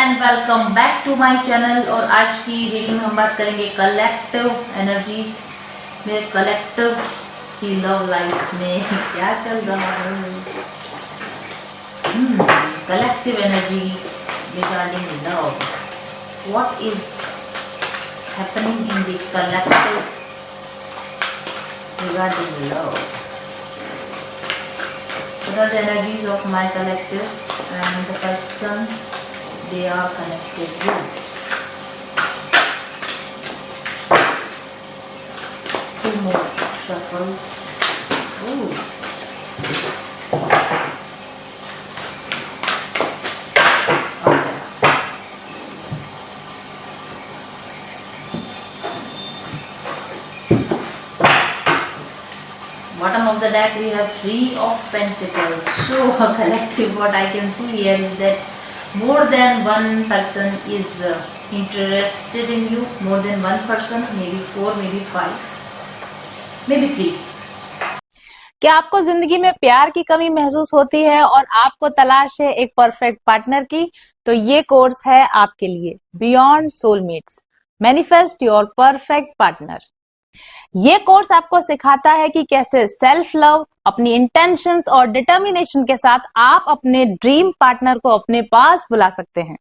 And welcome back to my channel. और आज की रीडिंग में हम बात करेंगे कलेक्टिव एनर्जीज में, कलेक्टिव की लव लाइफ में क्या चल रहा है। Collective energy regarding love, what is happening in the collective regarding love. What are the energies of my collective and the person they are connected with? Two more shuffles. Ooh. Bottom of the deck we have Three of Pentacles. So collective, what I can see here is that more than one person is interested in you. More than one person, maybe 4, maybe 5, maybe 3. क्या आपको जिंदगी में प्यार की कमी महसूस होती है और आपको तलाश है एक परफेक्ट पार्टनर की? तो ये कोर्स है आपके लिए। Beyond soulmates, manifest your perfect partner. ये कोर्स आपको सिखाता है कि कैसे सेल्फ लव, अपनी इंटेंशंस और डिटर्मिनेशन के साथ आप अपने ड्रीम पार्टनर को अपने पास बुला सकते हैं।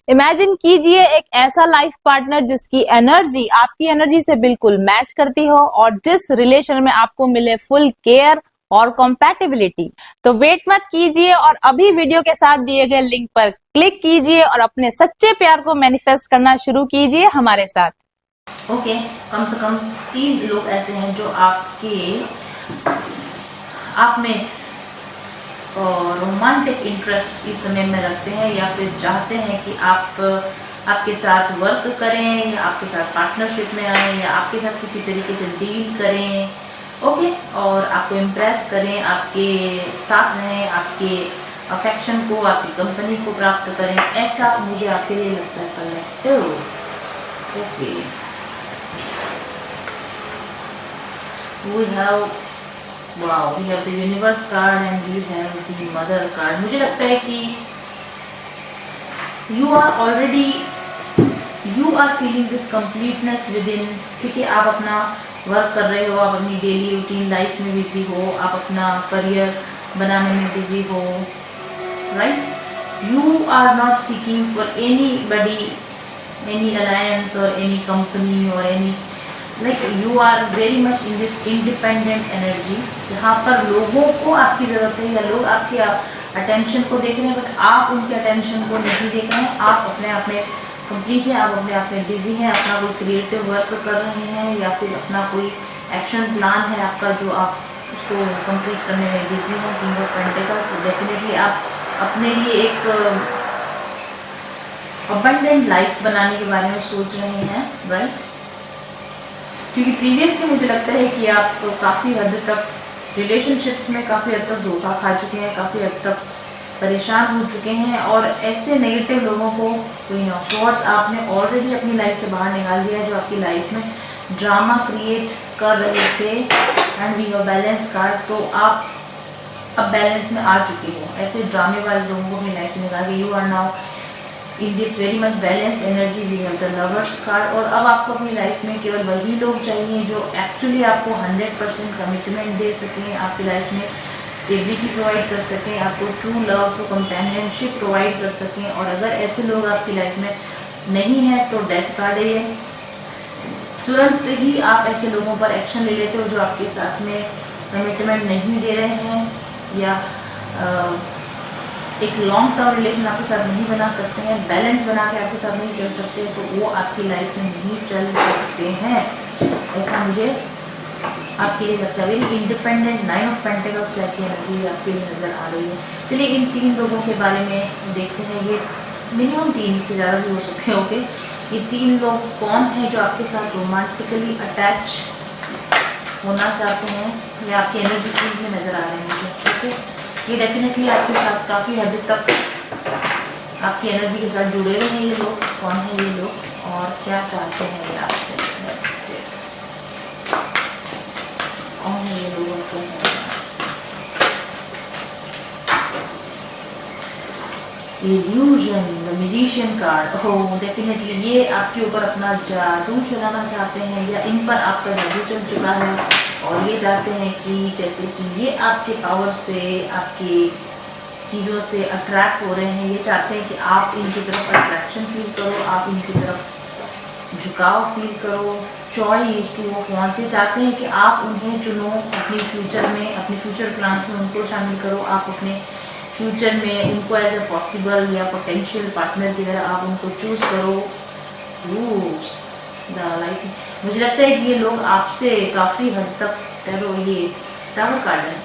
इमेजिन कीजिए एक ऐसा लाइफ पार्टनर जिसकी एनर्जी आपकी एनर्जी से बिल्कुल मैच करती हो और जिस रिलेशन में आपको मिले फुल केयर और कॉम्पैटिबिलिटी। तो वेट मत कीजिए और अभी वीडियो के साथ दिए गए लिंक पर क्लिक कीजिए और अपने सच्चे प्यार को मैनिफेस्ट करना शुरू कीजिए हमारे साथ। ओके, कम से कम 3 लोग ऐसे हैं जो आप में रोमांटिक इंटरेस्ट इस समय में रखते हैं या फिर चाहते हैं कि आपके साथ वर्क करें या आपके साथ पार्टनरशिप में आए या आपके साथ किसी तरीके से डील करें। ओके, और आपको इम्प्रेस करें, आपके साथ रहें, आपके अफेक्शन को, आपकी कंपनी को प्राप्त करें। ऐसा मुझे आपके लिए लगता है collective. Okay, we have the universe card and we have the mother card। मुझे लगता है कि you are feeling this completeness within, क्योंकि आप अपना वर्क कर रहे हो, आप अपनी डेली रूटीन लाइफ में बिजी हो, आप अपना करियर बनाने में बिजी हो, right. You are not seeking for anybody, any alliance or any company or any, like you are very much in this independent energy, जहाँ पर लोगों को आपकी जरूरत है या लोग आपके अटेंशन को देख रहे हैं बट आप उनके अटेंशन को नहीं देख रहे हैं। आप अपने आप में कंप्लीट हैं, आप अपने आप में बिजी हैं, अपना कोई क्रिएटिव वर्क कर रहे हैं या फिर अपना कोई एक्शन प्लान है आपका जो आप उसको कंप्लीट करने में बिजी हैं। किंग ऑफ पेंटिकल्स, डेफिनेटली आप अपने लिए एक अबंडेंट लाइफ बनाने के बारे में सोच रहे हैं, राइट। क्योंकि प्रीवियसली मुझे लगता है कि आप काफ़ी हद तक रिलेशनशिप्स में काफ़ी हद तक धोखा खा चुके हैं, काफ़ी हद तक परेशान हो चुके हैं और ऐसे नेगेटिव लोगों को, क्वीन ऑफ स्वॉर्ड्स, आपने ऑलरेडी अपनी लाइफ से बाहर निकाल दिया है जो आपकी लाइफ में ड्रामा क्रिएट कर रहे थे। And we have balance card, तो आप अब बैलेंस में आ चुके हो। ऐसे ड्रामे वाले लोगों को अपनी लाइफ में निकाल के you are now in this very much balance energy. We have the lovers card, और अब आपको अपनी लाइफ में केवल वही लोग चाहिए जो एक्चुअली आपको 100% कमिटमेंट दे सकें, आपकी लाइफ में स्टेबिलिटी प्रोवाइड कर सकें, आपको ट्रू लव को कंपेनियनशिप प्रोवाइड कर सकें। और अगर ऐसे लोग आपकी लाइफ में नहीं है तो डेथ कार्ड है ये। तुरंत ही आप ऐसे लोगों पर एक्शन ले लेते हो जो आपके साथ में कमिटमेंट नहीं दे रहे हैं या एक लॉन्ग टर्म रिलेशन आपके साथ नहीं बना सकते हैं, बैलेंस बना के आपके साथ नहीं चल सकते, तो वो आपकी लाइफ में नहीं चल सकते हैं। ऐसा मुझे आपके लिए लगता है। वेरी इंडिपेंडेंट 9 ऑफ पेंटिकल्स की एनर्जी आपके लिए नजर आ रही है। चलिए इन 3 लोगों के बारे में देखते हैं। ये मिनिमम 3 से ज़्यादा भी हो सकते हैं। ओके, ये 3 लोग कौन हैं जो आपके साथ रोमांटिकली अटैच होना चाहते हैं या आपकी एनर्जी फील्ड में नजर आ रहे हैं मुझे। ओके, ये डेफिनेटली आपके साथ काफ़ी हद तक आपकी एनर्जी के साथ जुड़े हुए हैं ये लोग। कौन है ये लोग और क्या चाहते हैं ये आपसे? कौन है ये लोग और क्या चाहते हैं? Illusion, the magician card. हो डेफिनेटली ये आपके ऊपर अपना जादू चलाना चाहते हैं या इन पर आपका जादू चल चुका है और ये चाहते हैं कि जैसे कि ये आपके पावर से, आपकी चीज़ों से अट्रैक्ट हो रहे हैं। ये चाहते हैं कि आप इनकी तरफ अट्रैक्शन फील करो, आप इनकी तरफ झुकाव फील करो। चॉइस टू ऑफ वांट, ये चाहते हैं कि आप उन्हें चुनो अपनी फ्यूचर में, अपने फ्यूचर प्लान में उनको शामिल करो। आप अपने फ्यूचर में उनको एज ए पॉसिबल या पोटेंशियल पार्टनर की तरह आप उनको चूज करो। लाइक मुझे लगता है कि ये लोग आपसे काफ़ी हद तक ये टावर कार्ड है,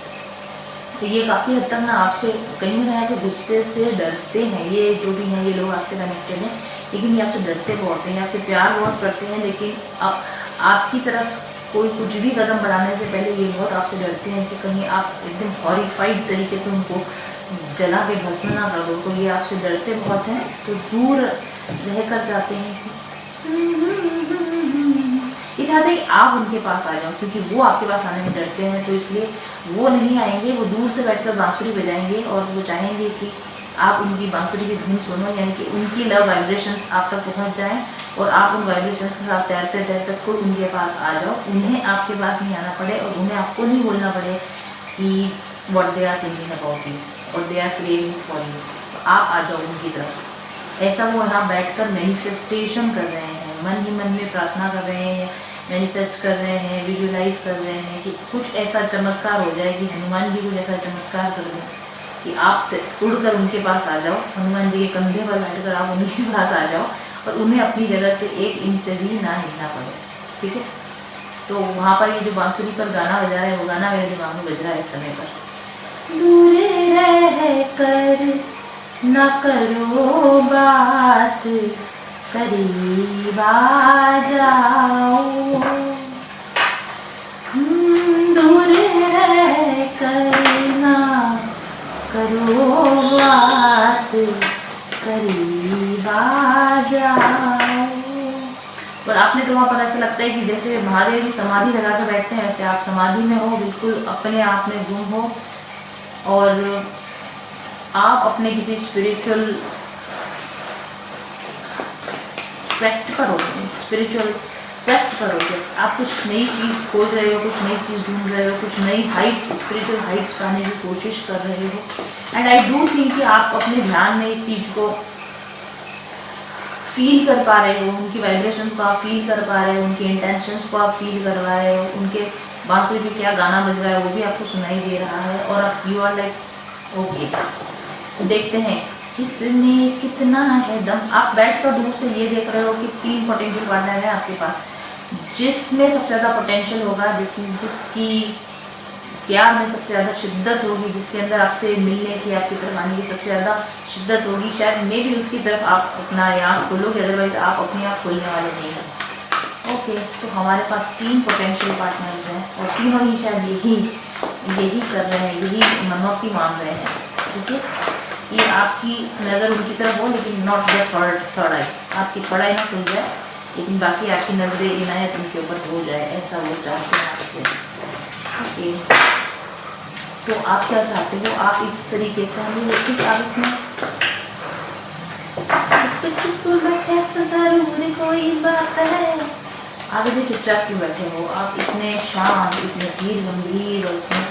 तो ये काफ़ी हद तक ना आपसे कहीं ना कहीं गुस्से से डरते हैं। ये जो भी हैं ये लोग आपसे कनेक्टेड हैं, लेकिन ये आपसे डरते बहुत हैं, आपसे प्यार बहुत करते हैं, लेकिन आपकी तरफ कोई कुछ भी कदम बढ़ाने से पहले ये बहुत आपसे डरते हैं कि कहीं आप एकदम हॉरिफाइड तरीके से उनको जला के भस्म ना कर दो। तो ये आपसे डरते बहुत हैं, तो दूर रहकर चाहते हैं कि ये चाहते हैं कि आप उनके पास आ जाओ, क्योंकि वो आपके पास आने में डरते हैं, तो इसलिए वो नहीं आएंगे। वो दूर से बैठकर बांसुरी बजाएंगे और वो चाहेंगे कि आप उनकी बांसुरी की धुन सुनो, यानी कि उनकी लव वाइब्रेशंस आप तक पहुंच जाएं और आप उन वाइब्रेशंस के साथ तैरते तैरते खुद उनके पास आ जाओ। उन्हें आपके पास नहीं आना पड़े और उन्हें आपको नहीं बोलना पड़े कि what they are thinking about you और they are craving for you. तो आप आ जाओ उनकी तरफ। ऐसा वो यहाँ बैठकर मैनिफेस्टेशन कर रहे हैं, मन ही मन में प्रार्थना कर रहे हैं, मैनिफेस्ट कर रहे हैं, विजुलाइज कर रहे हैं कि कुछ ऐसा चमत्कार हो जाए कि हनुमान जी कुछ ऐसा चमत्कार कर दें कि आप उड़कर उनके पास आ जाओ, हनुमान जी के कंधे पर बैठकर आप उनके पास आ जाओ और उन्हें अपनी जगह से 1 इंच भी ना हिलना पड़े। ठीक है, तो वहाँ पर ये जो बांसुरी पर गाना बजा रहा है, वो गाना मेरे दिमाग में बज रहा है इस समय पर। दूर रह कर न करो बात, करीब आ जाओ, दूर रह कर न करो बात, करीब आ जाओ। और आपने तो वहाँ पर ऐसा लगता है कि जैसे महादेव भी समाधि लगा कर बैठते हैं, वैसे आप समाधि में हो, बिल्कुल अपने आप में गुम हो और आप अपने किसी स्पिरिचुअल क्वेस्ट पर हो, स्पिरिचुअल क्वेस्ट पर हो। जैसे आप कुछ नई चीज़ खोज रहे हो, कुछ नई चीज़ ढूंढ रहे हो, कुछ नई हाइट्स, स्पिरिचुअल हाइट्स पाने की कोशिश कर रहे हो। एंड आई डू थिंक कि आप अपने ध्यान में इस चीज़ को फील कर पा रहे हो, उनकी वाइब्रेशंस को आप फील कर पा रहे हो, उनके इंटेंशंस को आप फील कर पा रहे हो, उनके बांसुरी पे क्या गाना बज रहा है वो भी आपको सुनाई दे रहा है और आप यू आर लाइक ओके। देखते हैं किसमें कितना है दम। आप बैठकर दूर से ये देख रहे हो कि 3 पोटेंशियल पार्टनर है आपके पास, जिसमें सबसे ज़्यादा पोटेंशियल होगा, जिसकी प्यार में सबसे ज़्यादा शिद्दत होगी, जिसके अंदर आपसे मिलने की, आपकी तरफ आने की सबसे ज़्यादा शिद्दत होगी, शायद मे भी उसकी तरफ आप अपना आँख खोलोगे, अदरवाइज आप अपनी आँख खोलने वाले नहीं हैं। ओके, तो हमारे पास 3 पोटेंशियल पार्टनर्स हैं और तीनों ही शायद यही कर रहे हैं, यही मनौती मांग रहे हैं। ठीक है, ये आपकी नज़र उनकी तरफ हो, लेकिन नॉट द थर्ड आई, आपकी थर्ड आई ना खुल जाए, लेकिन बाकी आपकी नजरें इनायत उनके ऊपर हो जाए, ऐसा वो चाहते हैं आपसे। ओके, तो आप क्या चाहते हो? आप इस तरीके से हमें देखिए तारीख में बैठे तो जरूर कोई बात है। आप इतने चुपचाप क्यों बैठे हो? आप इतने शांत, इतने धीर गंभीर और इतने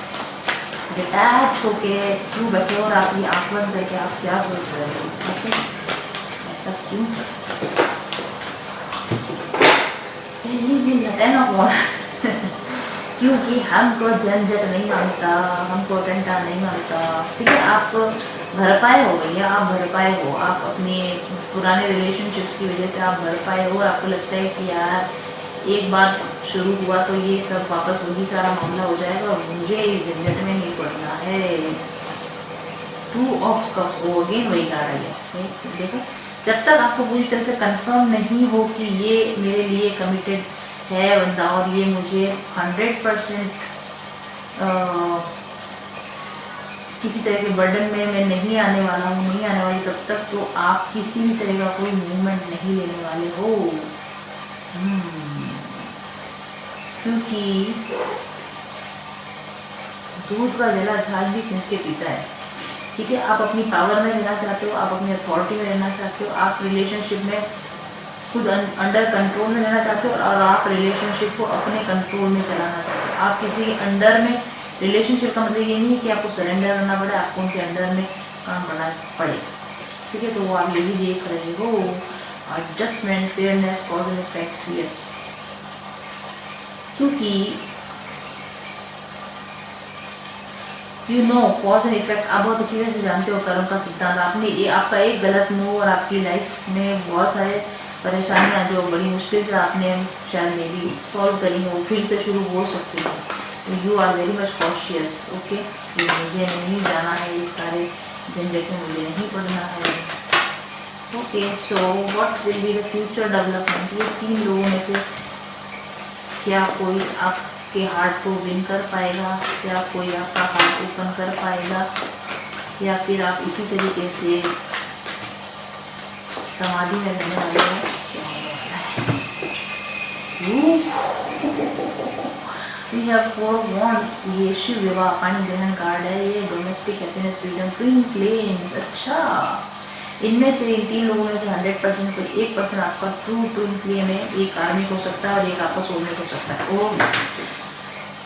डिटैच होके क्यों बैठे हो और आप ये आंख बंद करके आप क्या सोच रहे हो? ऐसा क्यों? क्योंकि हमको झंझट नहीं मांगता, हमको टंटा नहीं मांगता। ठीक है, आप भरपाए हो भैया, आप भरपाए हो, आप अपनी पुराने रिलेशनशिप्स की वजह से आप भरपाए हो और आपको लगता है कि यार एक बार शुरू हुआ तो ये सब वापस वही सारा मामला हो जाएगा और मुझे इस झंझट में नहीं पड़ना है। 2 ऑफ कप्स, वो अगेन वही आ रही है। देखो, जब तक आपको पूरी तरह से कंफर्म नहीं हो कि ये मेरे लिए कमिटेड है बंदा और ये मुझे 100% किसी तरह के बर्डन में मैं नहीं आने वाला हूँ, नहीं आने वाली, तब तक तो आप किसी भी तरह का कोई मूवमेंट नहीं लेने वाले हो। क्योंकि दूध का जला झाग भी फूंक के पीता है। ठीक है, आप अपनी पावर में रहना चाहते हो, आप अपनी अथॉरिटी में रहना चाहते हो, आप रिलेशनशिप में खुद अंडर कंट्रोल में रहना चाहते हो और आप रिलेशनशिप को अपने कंट्रोल में चलाना चाहते हो। आप किसी के अंडर में, रिलेशनशिप का मतलब ये नहीं है कि आपको सरेंडर करना पड़े, आपको उनके अंडर में काम करना पड़े, ठीक है। तो वो आप ये भी देख रहे हो, adjustment, fairness, cause and effect, yes, क्योंकि you know cause and effect, आप बहुत अच्छी तरह से जानते हो कर्म का सिद्धांत। आपने ये आपका एक गलत मूव और आपकी लाइफ में बहुत सारे परेशानियां जो बड़ी मुश्किल से आपने शायद मे बी सॉल्व करी हो, फिर से शुरू हो सकती है। तो you are very much cautious, okay. मुझे नहीं जाना है, ये सारे झंझट में मुझे नहीं पढ़ना है, okay. So what will be the future development, ये 3 लोगों में से क्या कोई आपके हार्ट को विन कर पाएगा, क्या कोई आपका हार्ट ओपन कर पाएगा, या फिर आप इसी तरीके से समाधि में रहने वाले हैं, क्या होने वाला है। We have 4 wands, ये शिव विवाह पानी ग्रहण कार्ड है, ये domestic happiness, freedom, twin flames. अच्छा, इनमें से इन 3 लोगों में से 100% कोई 1% आपका ट्रू ट्विन फ्लेम है, एक कार्मिक हो सकता है और एक आपका सोलमेट हो सकता है। ओह,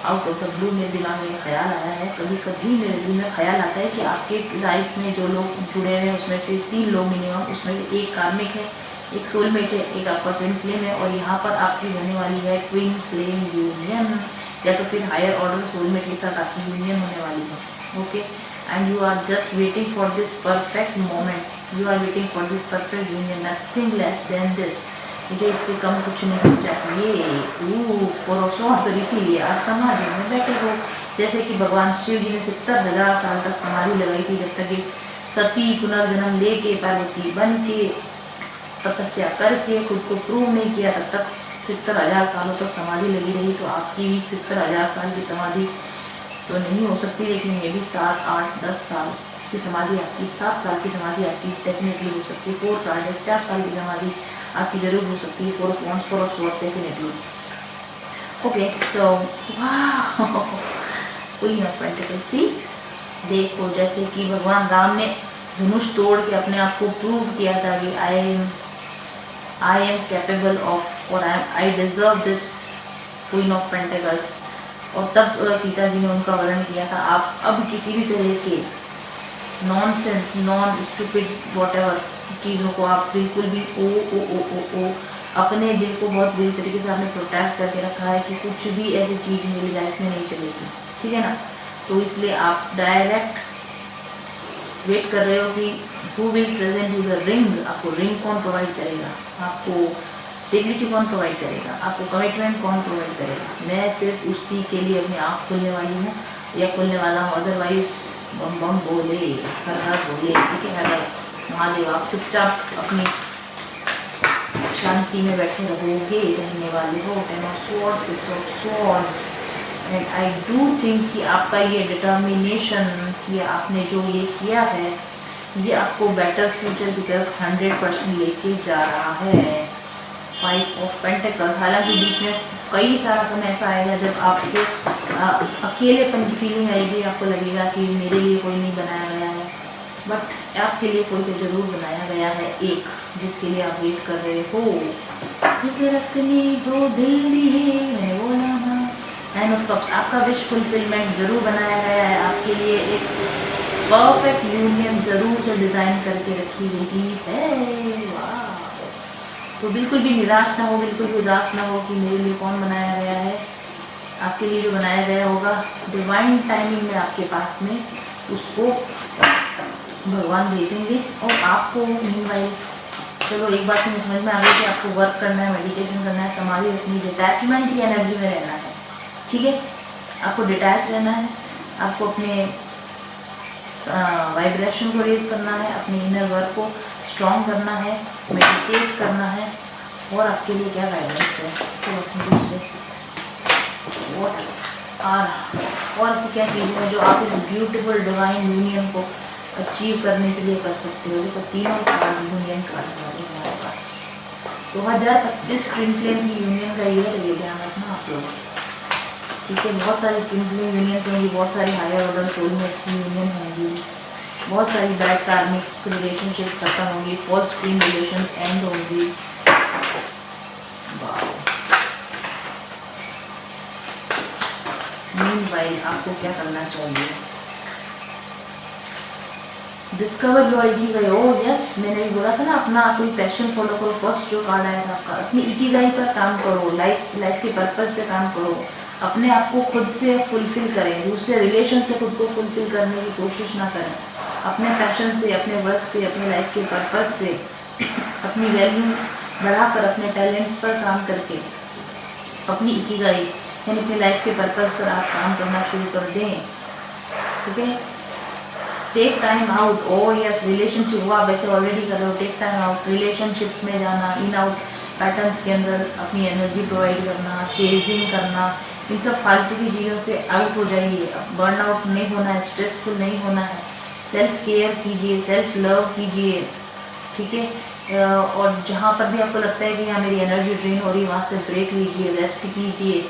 आउट ऑफ द ब्लू मेरे दिमाग में ख्याल आया है, कभी कभी मेरे दिल में ख्याल आता है कि आपके लाइफ में जो लोग जुड़े हैं उसमें से 3 लोग मिनिमम, उसमें एक कार्मिक है, एक सोलमेट है, एक आपका ट्विन फ्लेम है, और यहाँ पर आपकी होने वाली है ट्विन फ्लेम यूनियन, या तो फिर हायर ऑर्डर सोलमेट के साथ आपकी यूनियन होने वाली है, okay. And you are just waiting for this perfect moment, you are waiting for this perfect union, nothing less than this. मुझे इससे कम कुछ नहीं चाहिए। तो इसीलिए आप समाधि में बैठे हो, जैसे कि भगवान शिव जी ने 70,000 साल तक समाधि लगाई थी, जब तक कि सती पुनर्जन्म लेके पार्वती बन के तपस्या करके खुद को प्रूव नहीं किया, तब तक 70,000 सालों तक समाधि लगी रही। तो आपकी भी 70,000 साल की समाधि तो नहीं हो सकती, लेकिन ये भी 7, 8, 10 साल की समाधि आपकी, 7 साल की समाधि आपकी डेफिनेटली हो सकती है। 4 कार्ड है, 4 साल की समाधि आपकी जरूर हो सकती है। 4 of wands, 4 of swords definitely, okay. So वाह, क्वीन ऑफ पेंटिकल्स, सी देखो, जैसे कि भगवान राम ने धनुष तोड़ के अपने आप को प्रूव किया था कि आई एम कैपेबल ऑफ, और I deserve this queen of pentacles, और तब सीता जी ने उनका वर्णन किया था। आप अब किसी भी तरह के नॉनसेंस, नॉन स्टूपिड वॉटएवर चीज़ों को आप बिल्कुल भी ओ अपने दिल को बहुत बुरी तरीके से आपने प्रोटेक्ट करके रखा है कि कुछ भी ऐसी चीज़ मेरी लाइफ में नहीं चलेगी, ठीक है ना। तो इसलिए आप डायरेक्ट वेट कर रहे हो कि who will present you the ring, आपको रिंग कौन प्रोवाइड करेगा, आपको स्टेबिलिटी कौन प्रोवाइड करेगा, आपको कमिटमेंट कौन प्रोवाइड करेगा। मैं सिर्फ उसी के लिए अपनी आँख खोलने वाली हूँ या खोलने वाला हूँ, अदरवाइज बम बम बोले, हर हर बोले, ठीक है। अगर महादेव आप चुपचाप अपनी शांति में बैठे रहोगे, रहने वाले हो। 10 of swords, 6 of swords, and I do think कि आपका ये डिटर्मिनेशन, ये आपने जो ये किया है, ये आपको बेटर फ्यूचर की तरफ 100% लेके जा रहा है। 5 ऑफ पेंटिकल्स, हालांकि बीच में कई सारा समय ऐसा आएगा जब आपके अकेलेपन की फीलिंग आएगी, आपको लगेगा कि मेरे लिए कोई नहीं बनाया गया है, बट आपके लिए कोई तो जरूर बनाया गया है, एक जिसके लिए आप वेट कर रहे हो। रखनी दो दिल दिए, मैं बोला हाँ। 9 ऑफ कप्स, आपका विश फुलफिलमेंट जरूर बनाया गया है, आपके लिए एक परफेक्ट यूनियन जरूर से डिजाइन करके रखी गई है। वाह, तो बिल्कुल भी निराश ना हो, बिल्कुल भी उदास ना हो कि मेरे लिए कौन बनाया गया है। आपके लिए जो बनाया गया होगा डिवाइन टाइमिंग में आपके पास में उसको भगवान भेजेंगे। और आपको मीनवाइल, चलो एक बात मुझे समझ में आ गई कि आपको वर्क करना है, मेडिटेशन करना है, समाधि रखनी है, डिटैचमेंट की एनर्जी में रहना है, ठीक है। आपको डिटैच रहना है, आपको अपने वाइब्रेशन को रेज करना है, अपने इनर वर्क को स्ट्रॉन्ग करना है, मेडिटेट करना है। और आपके लिए क्या गाइडेंस है, तो अपने दूसरे और ऐसी क्या चीज़ें हैं जो आप इस ब्यूटीफुल डिवाइन यूनियन को अचीव करने के लिए कर सकते हो। देखो, तीनों कार्ड यूनियन कार्ड वाले हमारे पास 2025 ट्विन फ्लेम की यूनियन का ईयर है, ये ध्यान रखना आप लोग, ठीक है। बहुत सारी ट्विन फ्लेम यूनियन होंगी, बहुत सारी हायर ऑर्डर सोलमेट्स की यूनियन होंगी, बहुत सारी बैड कार्मिक रिलेशनशिप खत्म होंगी, फॉल्स स्क्रीन रिलेशन एंड होंगी। मीनवाइल आपको क्या करना चाहिए? डिस्कवर लॉयल्टी का, ओ यस, मैंने भी बोला था ना, अपना कोई पैशन फॉलो करो। फर्स्ट जो कार्ड आया था आपका, अपनी इकिगाई पर काम करो, लाइफ के पर्पस पे काम करो, अपने आप को खुद से फुलफिल करें, दूसरे रिलेशन से खुद को फुलफिल करने की कोशिश ना करें। अपने पैशन से, अपने वर्क से, अपने लाइफ के पर्पस से, अपनी वैल्यू बढ़ाकर, अपने टैलेंट्स पर काम करके, अपनी इकिगाई यानी अपनी लाइफ के पर्पस पर आप काम करना शुरू कर दें। ठीक है, take time out. Oh yes, relationship हुआ, वैसे ऑलरेडी कर रहे हो, टेक टाइम आउट, रिलेशनशिप्स में जाना, इन आउट पैटर्न्स के अंदर अपनी एनर्जी प्रोवाइड करना, चेजिंग करना, इन सब फालतू की चीज़ों से आउट हो जाइए। बर्नआउट नहीं होना है, स्ट्रेसफुल नहीं होना है, सेल्फ केयर कीजिए, सेल्फ लव कीजिए। ठीक है, और जहाँ पर भी आपको लगता है कि यहाँ मेरी एनर्जी ड्रेन हो रही है, वहाँ से ब्रेक लीजिए, रेस्ट कीजिए,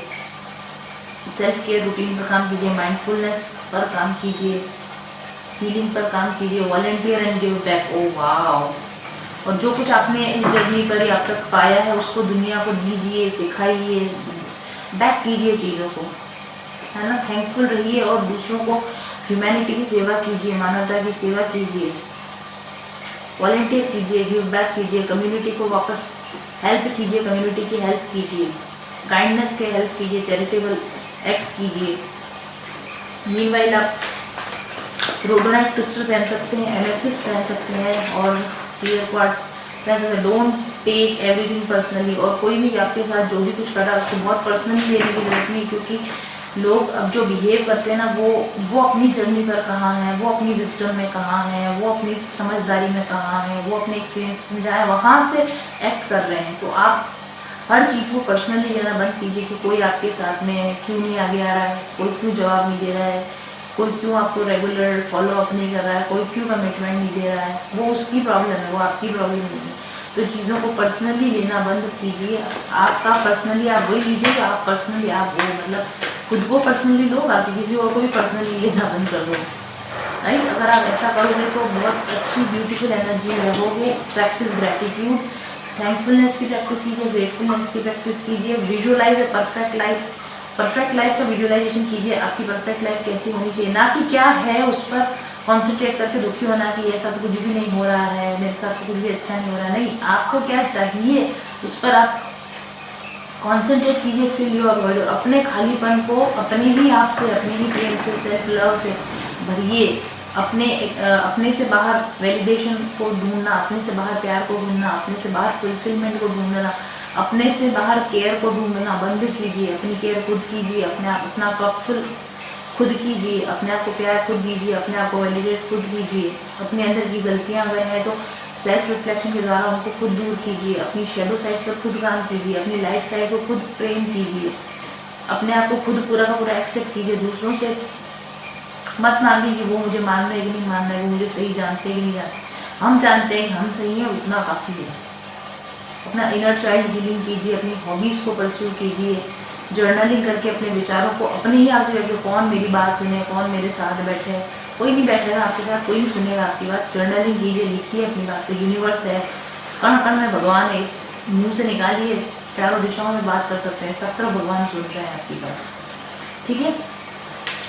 सेल्फ केयर रूटीन पर काम कीजिए, माइंडफुलनेस पर काम कीजिए, हीलिंग पर काम कीजिए, volunteer and give back. Oh wow, और जो कुछ आपने इस जर्नी पर अब तक पाया है उसको दुनिया को दीजिए, सिखाइए, बैक कीजिए चीज़ों को, है ना। थैंकफुल रहिए और दूसरों को ह्यूमैनिटी की सेवा कीजिए, मानवता की सेवा कीजिए, वॉलंटियर कीजिए, गिव बैक कीजिए, कम्युनिटी को वापस हेल्प कीजिए, कम्युनिटी की हेल्प कीजिए, काइंडनेस के हेल्प कीजिए, चैरिटेबल एक्ट्स कीजिए। मीनवाइल आप रोडोनाइट क्रिस्टल पहन सकते हैं, एमेथिस्ट पहन सकते हैं और क्लियर क्वार्ट्ज पहन सकते हैं। डोंट टेक एवरीथिंग पर्सनली, और कोई भी आपके साथ जो भी कुछ कर रहा है उसको बहुत पर्सनली लेने की जरूरत नहीं, क्योंकि लोग अब जो बिहेव करते हैं ना, वो अपनी जर्नी पर कहाँ हैं, वो अपनी विजडम में कहाँ हैं, वो अपनी समझदारी में कहाँ हैं, वो अपने एक्सपीरियंस में जाए वहाँ से एक्ट कर रहे हैं। तो आप हर चीज़ को पर्सनली लेना बंद कीजिए कि कोई आपके साथ में क्यों नहीं आगे आ रहा है, कोई क्यों जवाब नहीं दे रहा है, कोई क्यों आपको रेगुलर फॉलो अप नहीं कर रहा है, कोई क्यों कमिटमेंट नहीं दे रहा है। वो उसकी प्रॉब्लम है, वो आपकी प्रॉब्लम नहीं है। तो चीज़ों को पर्सनली लेना बंद कीजिए। आपका पर्सनली आप वही लीजिए, आप पर्सनली आप वो, मतलब खुद को पर्सनली लो, बाकी किसी और को भी पर्सनली लेना बंद कर दो, राइट। अगर आप ऐसा करोगे तो बहुत अच्छी ब्यूटीफुल एनर्जी रहोगे। प्रैक्टिस ग्रेटिट्यूड, थैंकफुलनेस की प्रैक्टिस कीजिए, ग्रेटफुलनेस की प्रैक्टिस कीजिए, visualise a perfect life. Perfect life का विजुअलाइजेशन कीजिए, आपकी परफेक्ट लाइफ कैसी होनी चाहिए, ना कि क्या है उस पर कॉन्सेंट्रेट करके दुखी होना कि ऐसा तो कुछ भी नहीं हो रहा है, मेरे साथ तो कुछ भी अच्छा नहीं हो रहा। नहीं, आपको क्या चाहिए उस पर आप कॉन्सेंट्रेट कीजिए, फिल योर वर्ड। अपने खालीपन को अपने ही आप से, अपने ही प्रेम से, सेल्फ लव से भरिए। अपने से बाहर वैलिडेशन को ढूंढना, अपने से बाहर प्यार को ढूंढना, अपने से बाहर फुलफिलमेंट को ढूंढना, अपने से बाहर केयर को ढूंढना बंद कीजिए। अपनी केयर खुद कीजिए, अपना कप फुल खुद कीजिए, अपने आप को प्यार खुद दीजिए, अपने आप को वैलिडेट खुद कीजिए। अपने अंदर की गलतियां अगर हैं तो सेल्फ रिफ्लेक्शन के द्वारा उनको खुद दूर कीजिए। अपनी शेडो साइड पर खुद काम कीजिए, अपनी लाइट साइड को खुद प्रेम कीजिए। अपने आप को खुद पूरा का पूरा एक्सेप्ट कीजिए। दूसरों से मत मांगिए कि वो मुझे मानना है कि नहीं मानना है, वो मुझे सही जानते हैं कि नहीं जानते। हम जानते हैं हम सही हैं, उतना काफ़ी है। अपना इनर चाइल्ड हीलिंग कीजिए, अपनी हॉबीज़ को परस्यू कीजिए, जर्नलिंग करके अपने विचारों को अपने ही आप से बैठो। कौन मेरी बात सुने, कौन मेरे साथ बैठे, कोई नहीं बैठेगा आपके साथ, कोई नहीं सुनेगा आपकी बात। जर्नलिंग कीजिए, लिखिए अपनी बात। तो यूनिवर्स है, कण कण में भगवान है, इस मुँह से निकालिए, चारों दिशाओं में बात कर सकते हैं, सब तरफ भगवान सुन रहे हैं आपकी बात। ठीक है,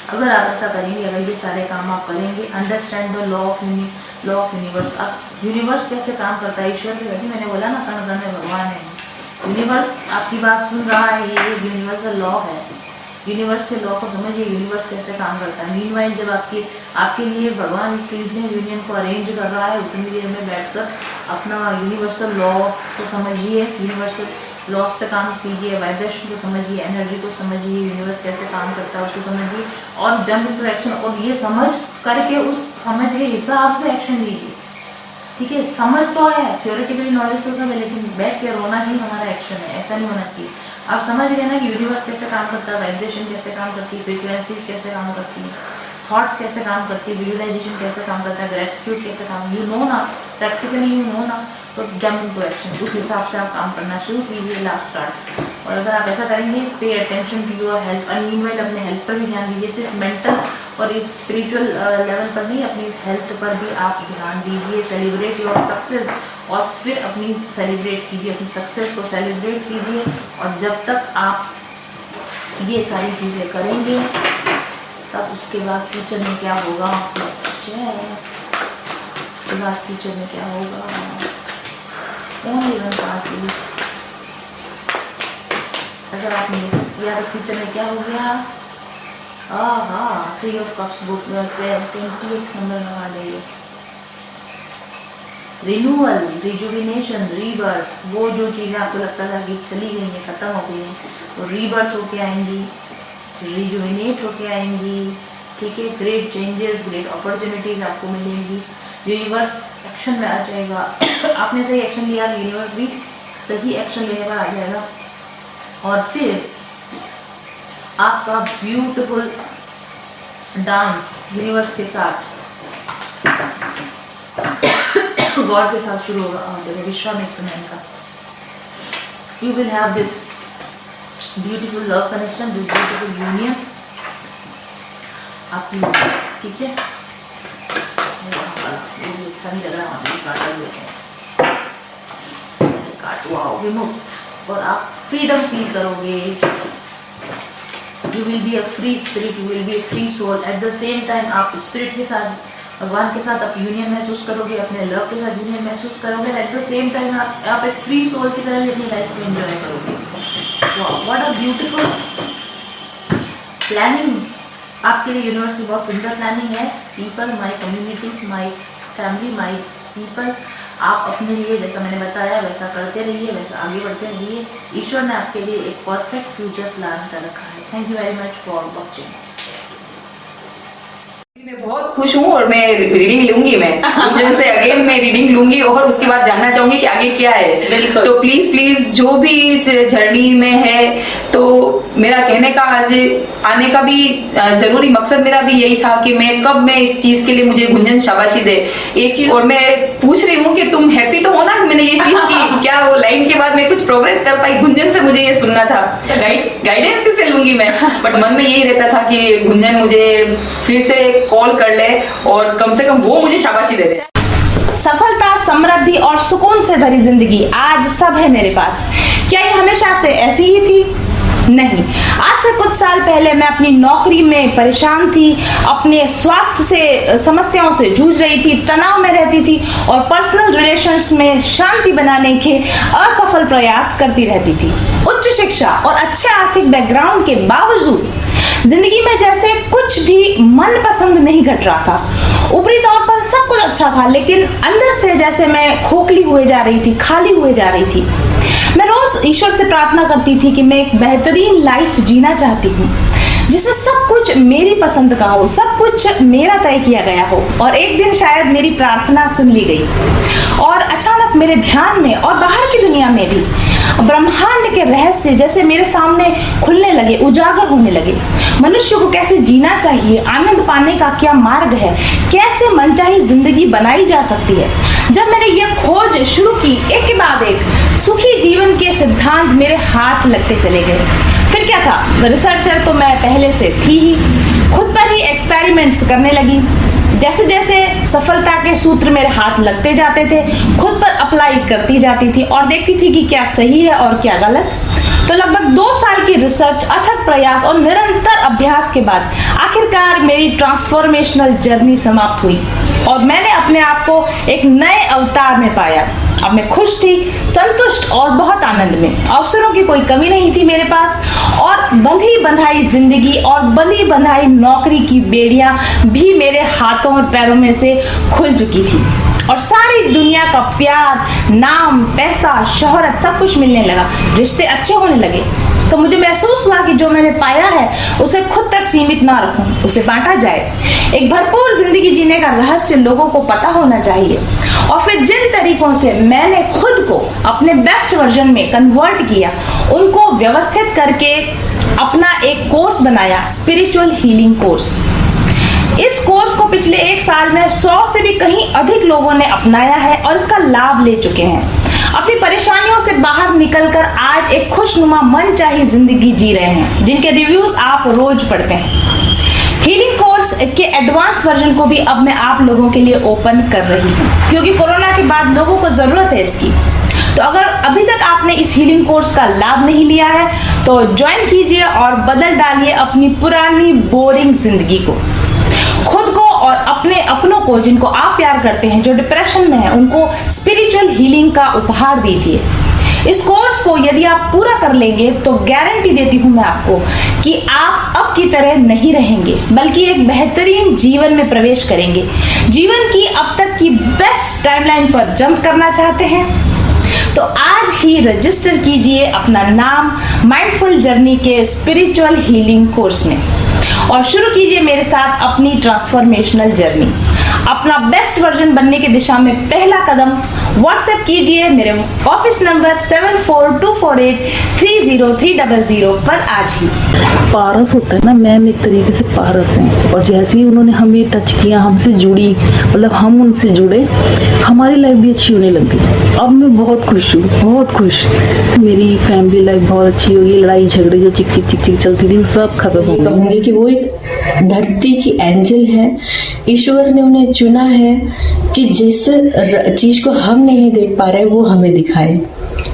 अगर आप ऐसा करेंगे, अगर ये सारे काम आप करेंगे, understand the law of universe. अब यूनिवर्स कैसे काम करता है, ईश्वर के, मैंने बोला ना कण कण में भगवान है। यूनिवर्स आपकी बात सुन रहा है, ये यूनिवर्स का लॉ है। यूनिवर्स के लॉ को समझिए, यूनिवर्स कैसे काम करता है। मीनवाइल जब आपके लिए भगवान इस ट्यूजडे यूनियन को अरेंज कर रहा है, उतनी देर में बैठकर अपना यूनिवर्सल लॉ को समझिए, यूनिवर्सल लॉस पे काम कीजिए, वाइब्रेशन को समझिए, एनर्जी को समझिए, यूनिवर्स कैसे काम करता है उसको समझिए और जंप टू एक्शन। और ये समझ करके उस समझ के हिसाब से एक्शन लीजिए। ठीक है, समझ तो है, थ्योरेटिकली नॉलेज तो सब है, लेकिन बैठ के रोना ही हमारा एक्शन है, ऐसा नहीं होना चाहिए। आप समझ गए ना कि यूनिवर्स कैसे काम करता है, वाइब्रेशन कैसे काम करती है, फ्रीक्वेंसीज कैसे काम करती है, थॉट्स कैसे काम करती है, विजुअलाइजेशन कैसे काम करता है, ग्रेटिट्यूड कैसे काम, यू नो ना, प्रैक्टिकली यू नो ना। तो जंप टू एक्शन, उस हिसाब से आप काम करना शुरू कीजिए। लास्ट कार्ड और अगर आप ऐसा करेंगे, pay attention to your health, और मीनवाइल अपने हेल्थ पर भी ध्यान दीजिए, सिर्फ मेंटल और एक स्पिरिचुअल लेवल पर नहीं, अपनी हेल्थ पर भी आप ध्यान दीजिए। सेलिब्रेट योर सक्सेस, और फिर अपनी सेलिब्रेट कीजिए, अपनी सक्सेस को सेलिब्रेट कीजिए। और जब तक आप ये सारी चीज़ें करेंगे, तब उसके बाद फ्यूचर में क्या होगा, उसके बाद फ्यूचर में क्या होगा, अगर आपने ये सब किया तो फ्यूचर में क्या हो गया, हाँ, 3 of cups book 20th number लगा देंगे। रिन्यूअल, रिजुविनेशन, रीबर्थ, वो जो चीज़ें आपको लगता था कि चली गई हैं, खत्म हो गई हैं, वो रीबर्थ होके आएंगी, रिजुविनेट होके आएंगी, ठीक है। ग्रेट चेंजेस, ग्रेट अपॉर्चुनिटीज आपको मिलेंगी, यूनिवर्स एक्शन में आ जाएगा। आपने सही एक्शन लिया, यूनिवर्स भी सही एक्शन लेने पर आ जाएगा, और फिर आपका ब्यूटीफुल डांस यूनिवर्स के साथ, गॉड के साथ शुरू होगा। देखो विश्वामित्र मैन का, you will have this beautiful love connection, this beautiful union आपकी, ठीक है। अच्छा नहीं लग रहा, काटो आओ विमुक्त, और आप फ्रीडम फील करोगे। You will be a free spirit, you will be a free soul. At the same time आप स्पिरिट के साथ, भगवान के साथ आप यूनियन महसूस करोगे, अपने लव के साथ यूनियन महसूस करोगे। एट द सेम टाइम आप एक फ्री सोल की तरह भी अपनी लाइफ में एंजॉय करोगे। व्हाट अ ब्यूटीफुल प्लानिंग आपके लिए यूनिवर्स की बहुत सुंदर प्लानिंग है। People, my community, my family, my people, आप अपने लिए जैसा मैंने बताया वैसा करते रहिए, वैसा आगे बढ़ते रहिए। ईश्वर ने आपके लिए एक परफेक्ट फ्यूचर प्लान कर रखा है। Thank you very much for watching. मैं बहुत खुश हूँ और मैं रीडिंग लूंगी, मैं गुंजन से अगेन मैं रीडिंग लूंगी और उसके बाद जानना चाहूंगी कि आगे क्या है। तो प्लीज जो भी इस जर्नी में है, तो मेरा कहने का आज आने का भी जरूरी मकसद मेरा भी यही था कि मैं इस चीज के लिए मुझे गुंजन शाबाशी दे एक चीज। और मैं पूछ रही हूँ कि तुम हैप्पी तो हो ना मैंने ये चीज की, क्या वो लाइन के बाद मैं कुछ प्रोग्रेस कर पाई? गुंजन से मुझे ये सुनना था, गाइडेंस किससे लूंगी मैं, बट मन में यही रहता था कि गुंजन मुझे फिर से कॉल कर ले और कम से कम वो मुझे शाबाशी दे दे। सफलता, समृद्धि और सुकून से भरी जिंदगी आज सब है मेरे पास। क्या ये हमेशा से ऐसी ही थी? नहीं। आज से कुछ साल पहले मैं अपनी नौकरी में परेशान थी, अपने स्वास्थ्य से समस्याओं से जूझ रही थी, तनाव में रहती थी और पर्सनल रिलेशंस में शांति बनाने के असफल प्रयास करती रहती थी। उच्च शिक्षा और अच्छे आर्थिक बैकग्राउंड के बावजूद जिंदगी में जैसे कुछ भी मन पसंद नहीं घट रहा था। ऊपरी तौर पर सब कुछ अच्छा था, लेकिन अंदर से जैसे मैं खोखली हुए जा रही थी, खाली हुए जा रही थी। मैं रोज ईश्वर से प्रार्थना करती थी कि मैं एक बेहतरीन लाइफ जीना चाहती हूँ, जिसमें सब कुछ मेरी पसंद का हो, सब कुछ मेरा तय किया गया हो। और एक दिन शायद मेरी प्रार्थना सुन ली गई और अचानक मेरे ध्यान में और बाहर की दुनिया में भी ब्रह्मांड के रहस्य जैसे मेरे सामने खुलने लगे, उजागर होने लगे। मनुष्य को कैसे जीना चाहिए, आनंद पाने का क्या मार्ग है, कैसे मनचाही जिंदगी बनाई जा सकती है। जब मैंने ये खोज शुरू की, एक के बाद एक सुखी जीवन के सिद्धांत मेरे हाथ लगते चले गए। फिर क्या था, रिसर्चर तो मैं पहले से थी ही, खुद पर ही एक्सपेरिमेंट्स करने लगी। जैसे जैसे सफलता के सूत्र मेरे हाथ लगते जाते थे, खुद पर अप्लाई करती जाती थी और देखती थी कि क्या सही है और क्या गलत। तो लगभग 2 साल की रिसर्च, अथक प्रयास और निरंतर अभ्यास के बाद आखिरकार मेरी ट्रांसफॉर्मेशनल जर्नी समाप्त हुई और मैंने अपने आप को एक नए अवतार में पाया। अब मैं खुश थी, संतुष्ट और बहुत आनंद में। अवसरों की कोई कमी नहीं थी मेरे पास और बंधी बंधाई जिंदगी और बंधी बंधाई नौकरी की बेड़ियां भी मेरे हाथों और पैरों में से खुल चुकी थी और सारी दुनिया का प्यार, नाम, पैसा, शोहरत सब कुछ मिलने लगा, रिश्ते अच्छे होने लगे। तो मुझे महसूस हुआ कि जो मैंने पाया है उसे खुद तक सीमित ना रखूं, उसे बांटा जाए। एक भरपूर जिंदगी जीने का रहस्य लोगों को पता होना चाहिए। और फिर जिन तरीकों से मैंने खुद को अपने बेस्ट वर्जन में कन्वर्ट किया, उनको व्यवस्थित करके अपना एक कोर्स बनाया, स्पिरिचुअल हीलिंग कोर्स। इस कोर्स को पिछले 1 साल में 100 से भी कहीं अधिक लोगों ने अपनाया है और इसका लाभ ले चुके हैं। अपनी परेशानियों से बाहर निकलकर आज एक खुशनुमा मनचाही जिंदगी जी रहे हैं, जिनके रिव्यूज आप रोज पढ़ते हैं। हीलिंग कोर्स के एडवांस वर्जन को भी अब मैं आप लोगों के लिए ओपन कर रही हूँ, क्योंकि कोरोना के बाद लोगों को जरूरत है इसकी। तो अगर अभी तक आपने इस हीलिंग कोर्स का लाभ नहीं लिया है तो ज्वाइन कीजिए और बदल डालिए अपनी पुरानी बोरिंग जिंदगी को। खुद को और अपने अपनों को, जिनको आप प्यार करते हैं, जो डिप्रेशन में है, उनको स्पिरिचुअल हीलिंग का उपहार दीजिए। इस कोर्स को यदि आप पूरा कर लेंगे तो गारंटी देती हूं मैं आपको कि आप अब की तरह नहीं रहेंगे, बल्कि एक बेहतरीन जीवन में प्रवेश करेंगे। जीवन की अब तक की बेस्ट टाइमलाइन पर जंप करना चाहते हैं तो आज ही रजिस्टर कीजिए अपना नाम माइंडफुल जर्नी के स्पिरिचुअल हीलिंग कोर्स में और शुरू कीजिए मेरे साथ अपनी ट्रांसफॉर्मेशनल जर्नी। अपना बेस्ट वर्जन बनने की दिशा में पहला कदम व्हाट्सएप कीजिए मेरे ऑफिस नंबर 7424830300 पर आज ही। पारस होता है ना मैम, एक तरीके से पारस हैं, और जैसे ही उन्होंने हमें टच किया, हमसे जुड़ी, मतलब हम उनसे जुड़े, हमारी लाइफ भी अच्छी होने लग गई। अब मैं बहुत खुश हूँ, बहुत खुश। मेरी फैमिली लाइफ बहुत अच्छी हो गई। लड़ाई झगड़े जो चिक चिक चिक चिक चलती थी वो सब खत्म हो गई। कहूंगी कि वो एक धरती की एंजल है। ईश्वर ने उन्हें चुना है कि जिस चीज को हम नहीं देख पा रहे वो हमें दिखाए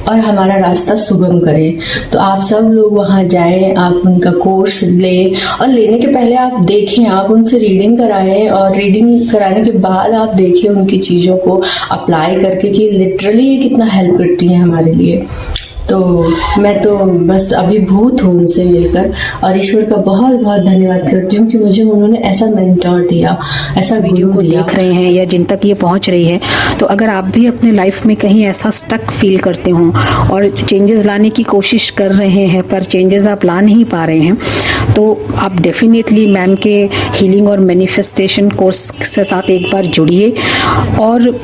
और हमारा रास्ता सुगम करे। तो आप सब लोग वहां जाएं, आप उनका कोर्स लें और लेने के पहले आप देखें, आप उनसे रीडिंग कराएं और रीडिंग कराने के बाद आप देखें उनकी चीज़ों को अप्लाई करके कि लिटरली ये कितना हेल्प करती हैं हमारे लिए। तो मैं तो बस अभिभूत हूँ उनसे मिलकर और ईश्वर का बहुत बहुत धन्यवाद करती हूँ कि मुझे उन्होंने ऐसा मेंटोर दिया, ऐसा वीडियो को देख रहे हैं या जिन तक ये पहुंच रही है। तो अगर आप भी अपने लाइफ में कहीं ऐसा स्टक फील करते हो और चेंजेस लाने की कोशिश कर रहे हैं पर चेंजेस आप ला नहीं पा रहे हैं, तो आप डेफिनेटली मैम के हीलिंग और मैनिफेस्टेशन कोर्स के साथ एक बार जुड़िए। और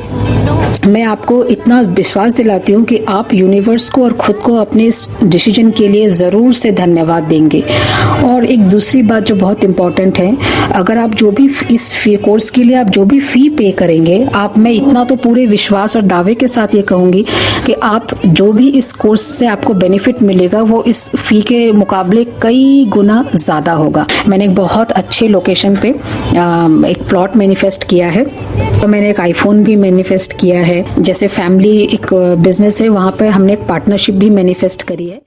मैं आपको इतना विश्वास दिलाती हूँ कि आप यूनिवर्स को और खुद को अपने इस डिसीजन के लिए ज़रूर से धन्यवाद देंगे। और एक दूसरी बात जो बहुत इम्पॉर्टेंट है, अगर आप जो भी इस फी कोर्स के लिए आप जो भी फ़ी पे करेंगे, आप, मैं इतना तो पूरे विश्वास और दावे के साथ ये कहूँगी कि आप जो भी इस कोर्स से आपको बेनिफिट मिलेगा वो इस फ़ी के मुकाबले कई गुना ज़्यादा होगा। मैंने एक बहुत अच्छे लोकेशन पे एक प्लॉट मैनिफेस्ट किया है और मैंने एक आईफोन भी मैनिफेस्ट किया है। जैसे फैमिली एक बिजनेस है, वहाँ पे हमने एक पार्टनरशिप भी मैनिफेस्ट करी है।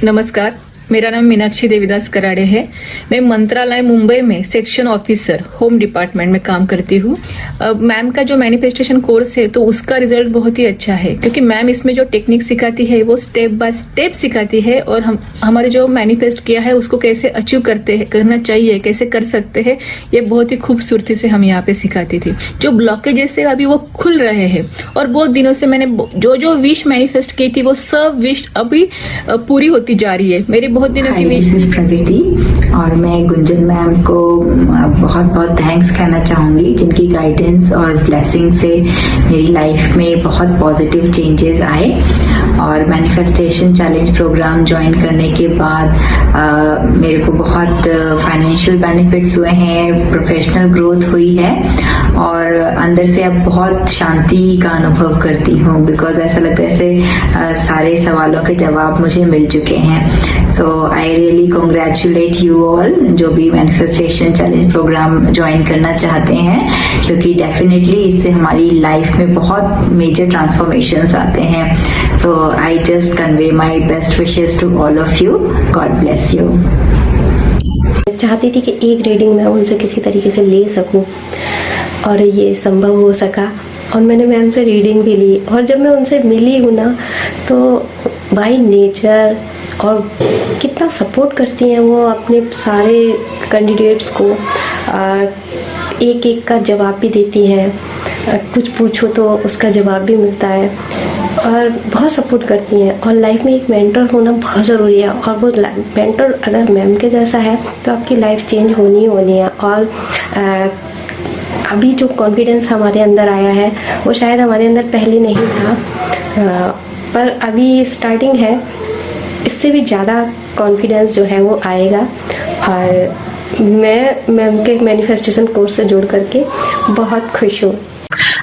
नमस्कार, मेरा नाम मीनाक्षी देवीदास कराड़े है। मैं मंत्रालय मुंबई में सेक्शन ऑफिसर होम डिपार्टमेंट में काम करती हूँ। मैम का जो मैनिफेस्टेशन कोर्स है तो उसका रिजल्ट बहुत ही अच्छा है, क्योंकि मैम इसमें जो टेक्निक सिखाती है वो स्टेप बाय स्टेप सिखाती है और हम हमारे जो मैनिफेस्ट किया है उसको कैसे अचीव करना चाहिए, कैसे कर सकते हैं, ये बहुत ही खूबसूरती से हम यहाँ पे सिखाती थी। जो ब्लॉकेजेस थे अभी वो खुल रहे हैं और बहुत दिनों से मैंने जो जो विश मैनिफेस्ट की थी वो सब विश अभी पूरी होती जा रही है। मेरी बहुत दिनों की विश। दिस इज प्रगति और मैं गुंजन मैम को बहुत बहुत थैंक्स कहना चाहूँगी, जिनकी गाइडेंस और ब्लेसिंग से मेरी लाइफ में बहुत पॉजिटिव चेंजेस आए। और मैनिफेस्टेशन चैलेंज प्रोग्राम ज्वाइन करने के बाद मेरे को बहुत फाइनेंशियल बेनिफिट्स हुए हैं, प्रोफेशनल ग्रोथ हुई है और अंदर से अब बहुत शांति का अनुभव करती हूँ, बिकॉज ऐसा लगता है जैसे सारे सवालों के जवाब मुझे मिल चुके हैं। So I really congratulate you all जो भी मैनिफेस्टेशन चैलेंज प्रोग्राम ज्वाइन करना चाहते हैं, क्योंकि डेफिनेटली इससे हमारी लाइफ में बहुत मेजर ट्रांसफॉर्मेशंस आते हैं। So I just convey my best wishes to all of you. God bless you. चाहती थी कि एक रीडिंग मैं उनसे किसी तरीके से ले सकूं और ये संभव हो सका और मैंने मैम से रीडिंग भी ली। और जब मैं उनसे मिली हूँ ना तो बाय नेचर और कितना सपोर्ट करती हैं वो अपने सारे कैंडिडेट्स को, एक एक का जवाब भी देती हैं, कुछ पूछो तो उसका जवाब भी मिलता है और बहुत सपोर्ट करती हैं। और लाइफ में एक मेंटर होना बहुत ज़रूरी है और वो मेंटर अगर मैम के जैसा है तो आपकी लाइफ चेंज होनी ही होनी है। और अभी जो कॉन्फिडेंस हमारे अंदर आया है वो शायद हमारे अंदर पहले नहीं था, पर अभी स्टार्टिंग है, इससे भी ज़्यादा कॉन्फिडेंस जो है वो आएगा। और मैं मैम के मैनिफेस्टेशन कोर्स से जुड़ करके बहुत खुश हूँ।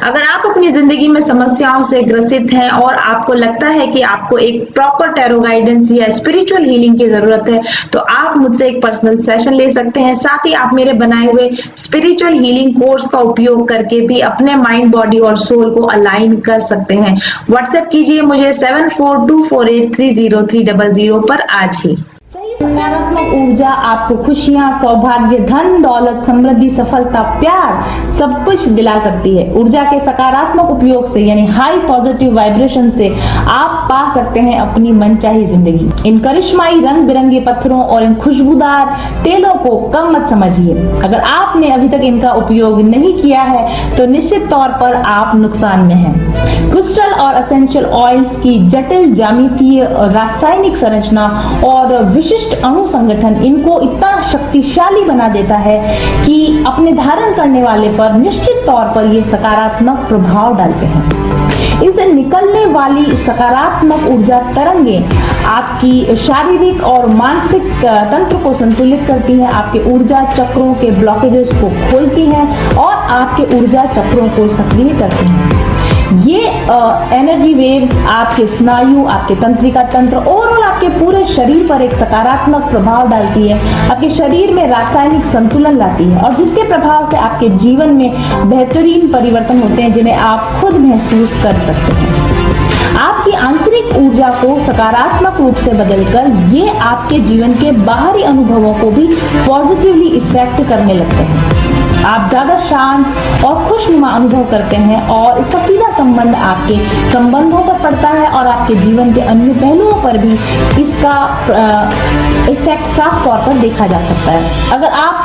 अगर आप अपनी जिंदगी में समस्याओं से ग्रसित हैं और आपको लगता है कि आपको एक प्रॉपर टैरो गाइडेंस या स्पिरिचुअल हीलिंग की जरूरत है, तो आप मुझसे एक पर्सनल सेशन ले सकते हैं। साथ ही आप मेरे बनाए हुए स्पिरिचुअल हीलिंग कोर्स का उपयोग करके भी अपने माइंड, बॉडी और सोल को अलाइन कर सकते हैं। व्हाट्सएप कीजिए मुझे 7424830300 पर आज ही। सकारात्मक ऊर्जा आपको खुशियां, सौभाग्य, धन, दौलत, समृद्धि, सफलता, प्यार सब कुछ दिला सकती है। ऊर्जा के सकारात्मक उपयोग से यानी हाई पॉजिटिव वाइब्रेशन से आप पा सकते हैं अपनी मनचाही जिंदगी। इन करिश्माई रंग बिरंगे पत्थरों और इन खुशबूदार तेलों को कम मत समझिए। अगर आपने अभी तक इनका उपयोग नहीं किया है तो निश्चित तौर पर आप नुकसान में हैं। क्रिस्टल और एसेंशियल ऑयल्स की जटिल ज्यामितीय, रासायनिक संरचना और विशिष्ट अणु संगठन इनको इतना शक्तिशाली बना देता है कि अपने धारण करने वाले पर निश्चित तौर पर ये सकारात्मक प्रभाव डालते हैं। इनसे निकलने वाली सकारात्मक ऊर्जा तरंगे आपकी शारीरिक और मानसिक तंत्र को संतुलित करती है, आपके ऊर्जा चक्रों के ब्लॉकेजेस को खोलती हैं और आपके ऊर्जा चक्रों को सक्रिय करती हैं। ये एनर्जी वेव्स आपके स्नायु, आपके तंत्रिका तंत्र, ओवरऑल आपके पूरे शरीर पर एक सकारात्मक प्रभाव डालती है, आपके शरीर में रासायनिक संतुलन लाती है और जिसके प्रभाव से आपके जीवन में बेहतरीन परिवर्तन होते हैं जिन्हें आप खुद महसूस कर सकते हैं। आपकी आंतरिक ऊर्जा को सकारात्मक रूप से बदलकर ये आपके जीवन के बाहरी अनुभवों को भी पॉजिटिवली इफेक्ट करने लगते हैं। आप ज्यादा शांत और खुशनुमा अनुभव करते हैं और इसका सीधा संबंध आपके संबंधों पर पड़ता है और आपके जीवन के अन्य पहलुओं पर भी इसका इफेक्ट साफ तौर पर देखा जा सकता है। अगर आप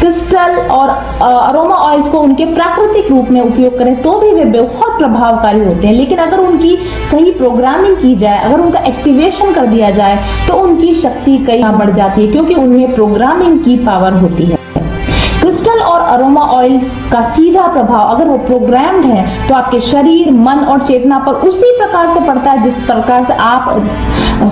क्रिस्टल और अरोमा ऑयल्स को उनके प्राकृतिक रूप में उपयोग करें तो भी वे बहुत प्रभावकारी होते हैं, लेकिन अगर उनकी सही प्रोग्रामिंग की जाए, अगर उनका एक्टिवेशन कर दिया जाए तो उनकी शक्ति कई बढ़ जाती है क्योंकि उनमें प्रोग्रामिंग की पावर होती है। क्रिस्टल और अरोमा ऑयल्स का सीधा प्रभाव अगर वो प्रोग्राम्ड है तो आपके शरीर, मन और चेतना पर उसी प्रकार से पड़ता है जिस प्रकार से आप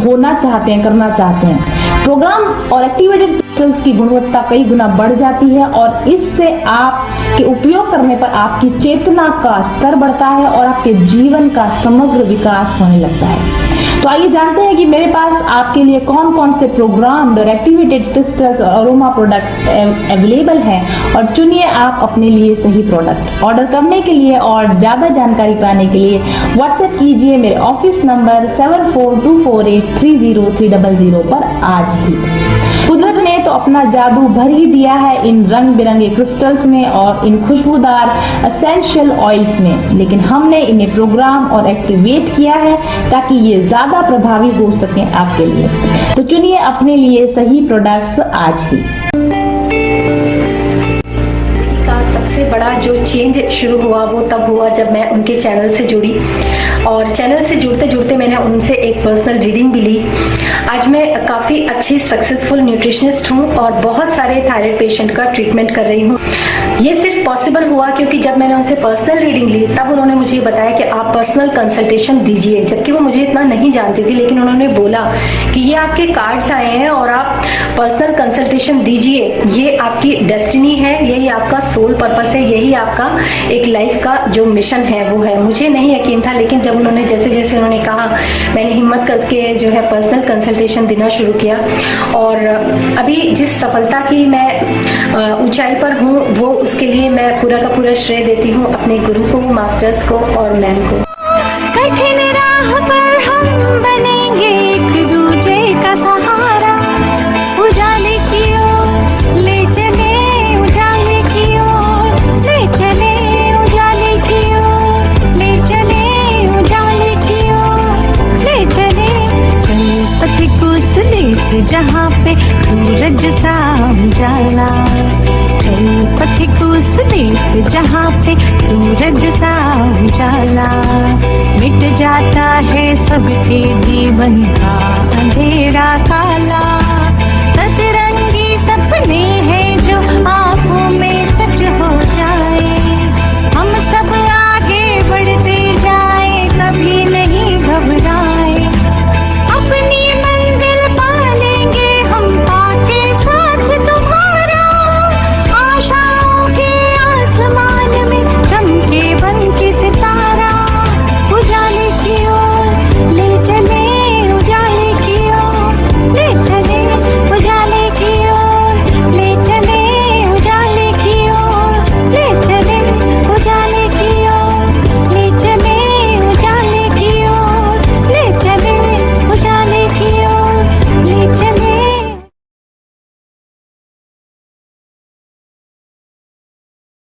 होना चाहते हैं, करना चाहते हैं। प्रोग्राम और एक्टिवेटेड क्रिस्टल्स की गुणवत्ता कई गुना बढ़ जाती है और इससे आपके उपयोग करने पर आपकी चेतना का स्तर बढ़ता है और आपके जीवन का समग्र विकास होने लगता है। तो आइए जानते हैं कि मेरे पास आपके लिए कौन कौन से प्रोग्राम्ड और एक्टिवेटेड क्रिस्टल्स और अरोमा प्रोडक्ट्स अवेलेबल हैं और चुनिए आप अपने लिए सही प्रोडक्ट। ऑर्डर करने के लिए और ज्यादा जानकारी पाने के लिए व्हाट्सएप कीजिए मेरे ऑफिस नंबर 7424830300 पर आज ही। कुदरत ने तो अपना जादू भर ही दिया है इन रंग बिरंगे क्रिस्टल्स में और इन खुशबूदार एसेंशियल ऑयल्स में, लेकिन हमने इन्हें प्रोग्राम और एक्टिवेट किया है ताकि ये ज्यादा प्रभावी हो सके आपके लिए। तो चुनिए अपने लिए सही प्रोडक्ट्स आज ही। सबसे बड़ा जो चेंज शुरू हुआ वो तब हुआ जब मैं उनके चैनल से जुड़ी और चैनल से जुड़ते जुड़ते मैंने उनसे एक पर्सनल रीडिंग भी ली। आज मैं काफ़ी अच्छी सक्सेसफुल न्यूट्रिशनिस्ट हूँ और बहुत सारे थायराइड पेशेंट का ट्रीटमेंट कर रही हूँ। ये सिर्फ पॉसिबल हुआ क्योंकि जब मैंने उनसे पर्सनल रीडिंग ली तब उन्होंने मुझे बताया कि आप पर्सनल कंसल्टेशन दीजिए, जबकि वो मुझे इतना नहीं जानती थी, लेकिन उन्होंने बोला कि ये आपके कार्ड्स आए हैं और आप पर्सनल कंसल्टेशन दीजिए, ये आपकी डेस्टिनी है, यही आपका सोल पर्पस है, यही आपका एक लाइफ का जो मिशन है वो है। मुझे नहीं यकीन था, लेकिन जब उन्होंने जैसे जैसे उन्होंने कहा मैंने हिम्मत करके जो है पर्सनल कंसल्टेशन देना शुरू किया और अभी जिस सफलता की मैं ऊंचाई पर हूँ वो उसके लिए मैं पूरा का पूरा श्रेय देती हूँ अपने गुरु को, मास्टर्स को और मैम को। कठिन राह पर हम बनेंगे एक दूजे का सहारा, उजाले की ओर ले चले, उजाले की ओर ले चले, उजाले की ओर ले चले, उजाले की ओर ले चले। चले पथिक उस देश जहाँ पे सूरज सा उजाला, चले पथिक उस देश जहाँ पे सूरज सा उजाला, मिट जाता है सबके जीवन का अंधेरा काला।